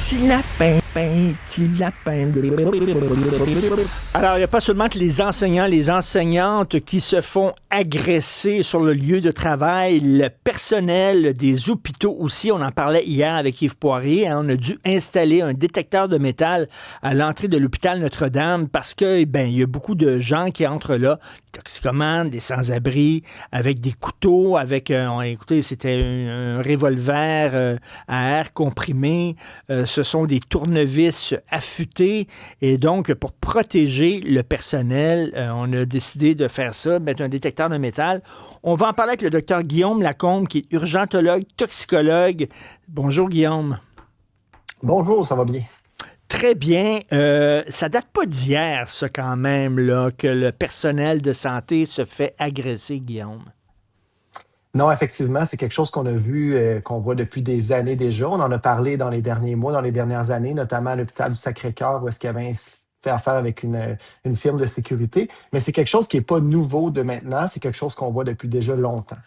Petit lapin, petit lapin. Alors, il n'y a pas seulement que les enseignants, les enseignantes qui se font agresser sur le lieu de travail, le personnel des hôpitaux aussi. On en parlait hier avec Yves Poirier. On a dû installer un détecteur de métal à l'entrée de l'hôpital Notre-Dame parce que, il y a beaucoup de gens qui entrent là, des toxicomanes, des sans-abri, avec des couteaux, écoutez, c'était un revolver à air comprimé. Ce sont des tournevis affûtés. Et donc, pour protéger le personnel, on a décidé de faire ça, mettre un détecteur de métal. On va en parler avec le docteur Guillaume Lacombe, qui est urgentologue, toxicologue. Bonjour, Guillaume. Bonjour, ça va bien? Très bien. Ça date pas d'hier, ça, quand même, là, que le personnel de santé se fait agresser, Guillaume. Non, effectivement, c'est quelque chose qu'on a vu, qu'on voit depuis des années déjà. On en a parlé dans les derniers mois, dans les dernières années, notamment à l'hôpital du Sacré-Cœur, où est-ce qu'il y avait fait affaire avec une firme de sécurité. Mais c'est quelque chose qui n'est pas nouveau de maintenant, c'est quelque chose qu'on voit depuis déjà longtemps.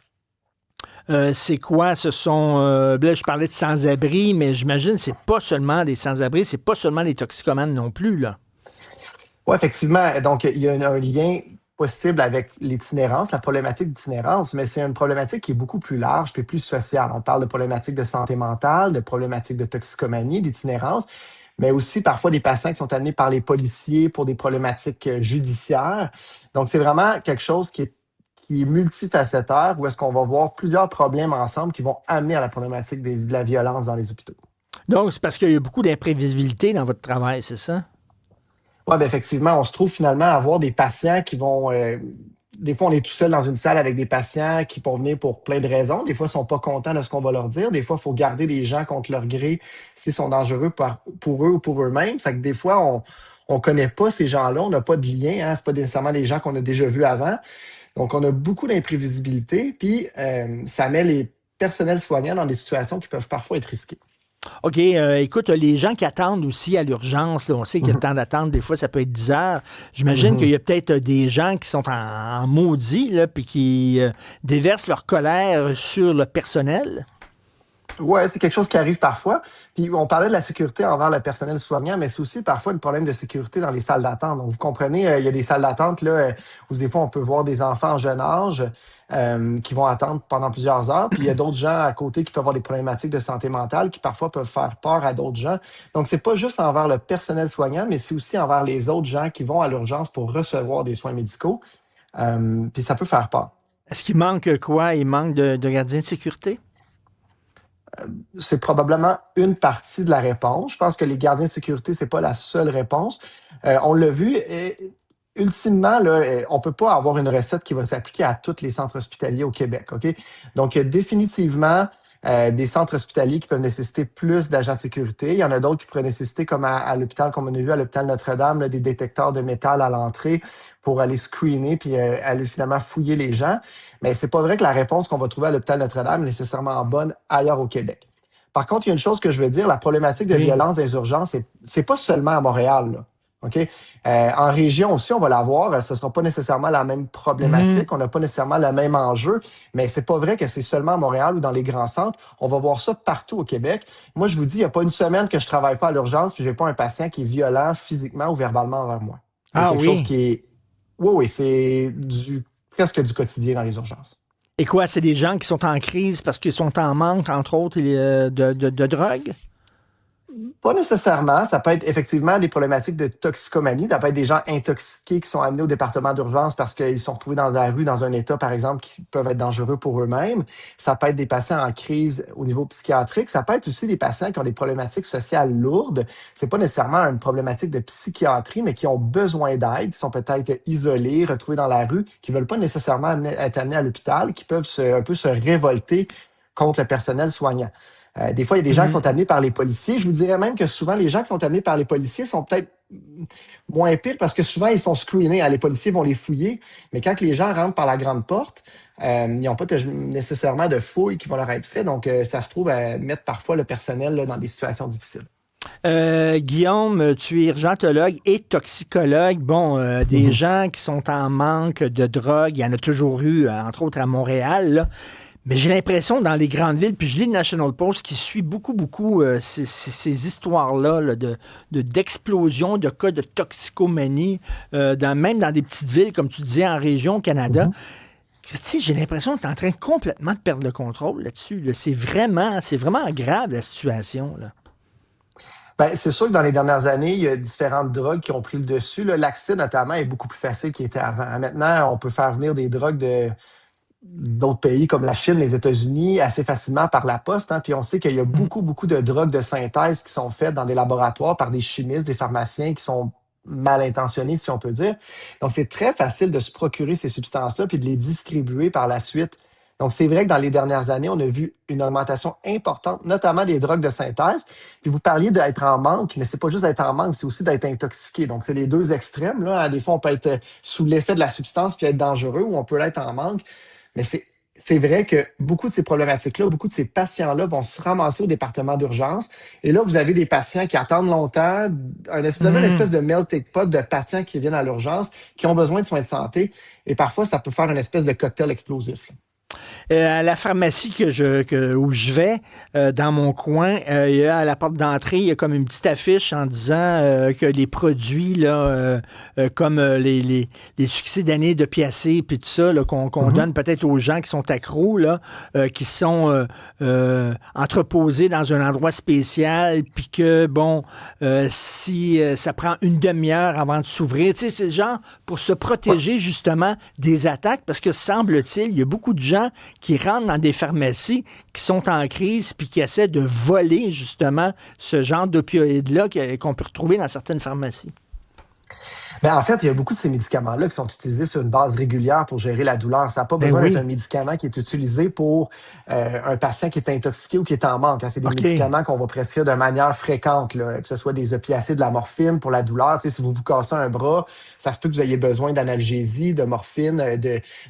C'est quoi? Ce sont... là, je parlais de sans-abri, mais j'imagine que c'est pas seulement des sans-abri, c'est pas seulement des toxicomanes non plus, là. Oui, effectivement. Donc, il y a un lien possible avec l'itinérance, la problématique d'itinérance, mais c'est une problématique qui est beaucoup plus large et plus sociale. On parle de problématiques de santé mentale, de problématiques de toxicomanie, d'itinérance, mais aussi parfois des patients qui sont amenés par les policiers pour des problématiques judiciaires. Donc, c'est vraiment quelque chose qui est multifacétaire, où est-ce qu'on va voir plusieurs problèmes ensemble qui vont amener à la problématique de la violence dans les hôpitaux. Donc, c'est parce qu'il y a beaucoup d'imprévisibilité dans votre travail, c'est ça? Oui, bien, effectivement, on se trouve finalement à avoir des patients qui vont... des fois, on est tout seul dans une salle avec des patients qui vont venir pour plein de raisons. Des fois, ils ne sont pas contents de ce qu'on va leur dire. Des fois, il faut garder les gens contre leur gré s'ils sont dangereux pour eux ou pour eux-mêmes. Fait que des fois, on ne connaît pas ces gens-là, on n'a pas de lien. Hein? Ce pas nécessairement des gens qu'on a déjà vus avant. Donc, on a beaucoup d'imprévisibilité. Puis, ça met les personnels soignants dans des situations qui peuvent parfois être risquées. OK, écoute, les gens qui attendent aussi à l'urgence, là, on sait qu'il y a le temps d'attendre, des fois, ça peut être 10 heures. J'imagine qu'il y a peut-être des gens qui sont en maudit, là, puis qui déversent leur colère sur le personnel. Oui, c'est quelque chose qui arrive parfois. Puis on parlait de la sécurité envers le personnel soignant, mais c'est aussi parfois le problème de sécurité dans les salles d'attente. Donc, vous comprenez, il y a des salles d'attente là, où des fois on peut voir des enfants en jeune âge qui vont attendre pendant plusieurs heures. Puis il y a d'autres gens à côté qui peuvent avoir des problématiques de santé mentale qui parfois peuvent faire peur à d'autres gens. Donc, c'est pas juste envers le personnel soignant, mais c'est aussi envers les autres gens qui vont à l'urgence pour recevoir des soins médicaux. Puis ça peut faire peur. Est-ce qu'il manque quoi? Il manque de gardiens de sécurité? C'est probablement une partie de la réponse. Je pense que les gardiens de sécurité, c'est pas la seule réponse. On l'a vu. Ultimement, là, on peut pas avoir une recette qui va s'appliquer à tous les centres hospitaliers au Québec. OK? Donc, il y a définitivement des centres hospitaliers qui peuvent nécessiter plus d'agents de sécurité. Il y en a d'autres qui pourraient nécessiter, comme à l'hôpital, comme on a vu à l'hôpital Notre-Dame, là, des détecteurs de métal à l'entrée pour aller screener puis aller finalement fouiller les gens. Mais c'est pas vrai que la réponse qu'on va trouver à l'hôpital Notre-Dame est nécessairement bonne ailleurs au Québec. Par contre, il y a une chose que je veux dire, la problématique de violence des urgences, c'est pas seulement à Montréal, là. OK? En région aussi, on va l'avoir. Ce ne sera pas nécessairement la même problématique. On n'a pas nécessairement le même enjeu. Mais c'est pas vrai que c'est seulement à Montréal ou dans les grands centres. On va voir ça partout au Québec. Moi, je vous dis, il n'y a pas une semaine que je travaille pas à l'urgence puis j'ai pas un patient qui est violent physiquement ou verbalement envers moi. C'est quelque chose qui est... Oui, c'est presque du quotidien dans les urgences. Et quoi, c'est des gens qui sont en crise parce qu'ils sont en manque, entre autres, de drogue? Pas nécessairement. Ça peut être effectivement des problématiques de toxicomanie. Ça peut être des gens intoxiqués qui sont amenés au département d'urgence parce qu'ils sont retrouvés dans la rue, dans un état, par exemple, qui peuvent être dangereux pour eux-mêmes. Ça peut être des patients en crise au niveau psychiatrique. Ça peut être aussi des patients qui ont des problématiques sociales lourdes. C'est pas nécessairement une problématique de psychiatrie, mais qui ont besoin d'aide, qui sont peut-être isolés, retrouvés dans la rue, qui veulent pas nécessairement être amenés à l'hôpital, qui peuvent un peu se révolter contre le personnel soignant. Des fois, il y a des gens qui sont amenés par les policiers. Je vous dirais même que souvent, les gens qui sont amenés par les policiers sont peut-être moins pires parce que souvent, ils sont screenés. Hein. Les policiers vont les fouiller. Mais quand les gens rentrent par la grande porte, ils n'ont pas nécessairement de fouilles qui vont leur être faites. Donc, ça se trouve à mettre parfois le personnel là, dans des situations difficiles. Guillaume, tu es urgentologue et toxicologue. Bon, des gens qui sont en manque de drogue, il y en a toujours eu, entre autres à Montréal, là. Mais j'ai l'impression, dans les grandes villes, puis je lis le National Post qui suit beaucoup ces histoires-là là, d'explosion, de cas de toxicomanie, même dans des petites villes, comme tu disais, en région, au Canada. Mhm. Christy, j'ai l'impression que tu es en train complètement de perdre le contrôle là-dessus. Là. C'est vraiment grave, la situation. Là. Ben, c'est sûr que dans les dernières années, il y a différentes drogues qui ont pris le dessus. Là. L'accès, notamment, est beaucoup plus facile qu'il était avant. Maintenant, on peut faire venir des drogues d'autres pays comme la Chine, les États-Unis, assez facilement par la poste. Hein. Puis on sait qu'il y a Mm. beaucoup de drogues de synthèse qui sont faites dans des laboratoires par des chimistes, des pharmaciens qui sont mal intentionnés, si on peut dire. Donc, c'est très facile de se procurer ces substances-là puis de les distribuer par la suite. Donc, c'est vrai que dans les dernières années, on a vu une augmentation importante, notamment des drogues de synthèse. Puis vous parliez d'être en manque, mais c'est pas juste d'être en manque, c'est aussi d'être intoxiqué. Donc, c'est les deux extrêmes, là. Des fois, on peut être sous l'effet de la substance puis être dangereux, ou on peut l'être en manque. Mais c'est vrai que beaucoup de ces problématiques-là, beaucoup de ces patients-là vont se ramasser au département d'urgence. Et là, vous avez des patients qui attendent longtemps. Vous avez une espèce Mm. de melting pot de patients qui viennent à l'urgence, qui ont besoin de soins de santé. Et parfois, ça peut faire une espèce de cocktail explosif. Là. À la pharmacie où je vais, dans mon coin, il y a à la porte d'entrée, il y a comme une petite affiche en disant que les produits là, comme les succès d'année de Piacé puis tout ça, là, qu'on Mhm. donne peut-être aux gens qui sont accros, là, qui sont entreposés dans un endroit spécial, puis que, bon, si ça prend une demi-heure avant de s'ouvrir, tu sais, c'est genre pour se Ouais. protéger justement des attaques, parce que semble-t-il, il y a beaucoup de gens qui rentrent dans des pharmacies qui sont en crise puis qui essaient de voler justement ce genre d'opioïdes-là qu'on peut retrouver dans certaines pharmacies. Ben, en fait, il y a beaucoup de ces médicaments-là qui sont utilisés sur une base régulière pour gérer la douleur. Ça n'a pas Ben besoin d'être un oui. médicament qui est utilisé pour un patient qui est intoxiqué ou qui est en manque. Hein. C'est des OK. médicaments qu'on va prescrire de manière fréquente, là, que ce soit des opiacés, de la morphine pour la douleur. Tu sais, si vous vous cassez un bras, ça se peut que vous ayez besoin d'analgésie, de morphine,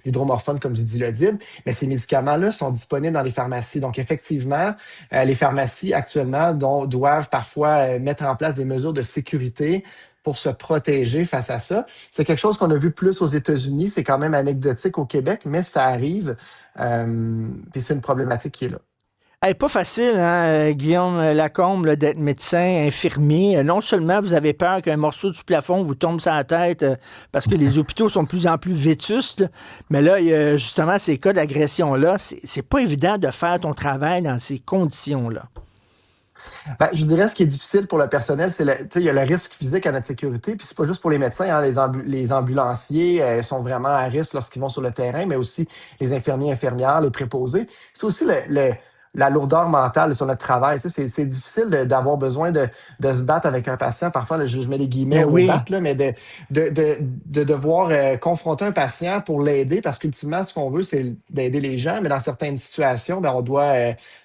d'hydromorphone comme du dilodine. Mais ces médicaments-là sont disponibles dans les pharmacies. Donc, effectivement, les pharmacies actuellement doivent parfois mettre en place des mesures de sécurité pour se protéger face à ça. C'est quelque chose qu'on a vu plus aux États-Unis. C'est quand même anecdotique au Québec, mais ça arrive. Puis c'est une problématique qui est là. Hey, pas facile, hein, Guillaume Lacombe, là, d'être médecin, infirmier. Non seulement vous avez peur qu'un morceau du plafond vous tombe sur la tête parce que les hôpitaux sont de plus en plus vétustes, mais là, il y a justement ces cas d'agression-là. C'est pas évident de faire ton travail dans ces conditions-là. Ben, je dirais ce qui est difficile pour le personnel, tu sais, il y a le risque physique à notre sécurité, puis c'est pas juste pour les médecins, hein, les ambulanciers sont vraiment à risque lorsqu'ils vont sur le terrain, mais aussi les infirmiers, infirmières, les préposés. C'est aussi la lourdeur mentale sur notre travail. Tu sais, c'est difficile d'avoir besoin de se battre avec un patient. Parfois, là, je mets des guillemets Ben au mot oui. battre, là, mais de devoir confronter un patient pour l'aider, parce qu'ultimement, ce qu'on veut, c'est d'aider les gens, mais dans certaines situations, ben, on doit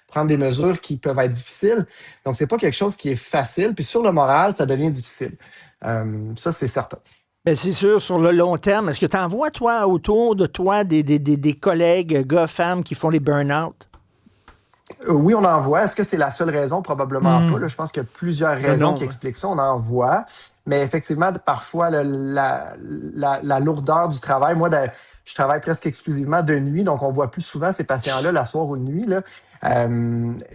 prendre des mesures qui peuvent être difficiles. Donc, c'est pas quelque chose qui est facile. Puis sur le moral, ça devient difficile. Ça, c'est certain. Ben, c'est sûr, sur le long terme, est-ce que tu en vois, toi, autour de toi, des collègues, gars, femmes, qui font les burn-out? Oui, on en voit. Est-ce que c'est la seule raison? Probablement pas. Hmm. Là, je pense qu'il y a plusieurs Ben raisons qui non. expliquent ça. On en voit. Mais effectivement, parfois, la lourdeur du travail, je travaille presque exclusivement de nuit, donc on voit plus souvent ces patients-là la soir ou de nuit. Là.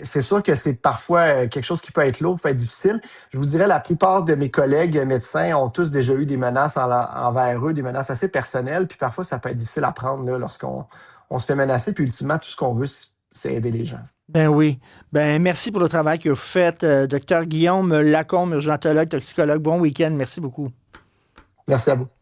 C'est sûr que c'est parfois quelque chose qui peut être lourd, peut être difficile. Je vous dirais, la plupart de mes collègues médecins ont tous déjà eu des menaces envers eux, des menaces assez personnelles, puis parfois ça peut être difficile à prendre là, lorsqu'on se fait menacer, puis ultimement, tout ce qu'on veut, c'est aider les gens. Ben oui. Ben merci pour le travail que vous faites. Docteur Guillaume Lacombe, urgentologue, toxicologue. Bon week-end. Merci beaucoup. Merci à vous.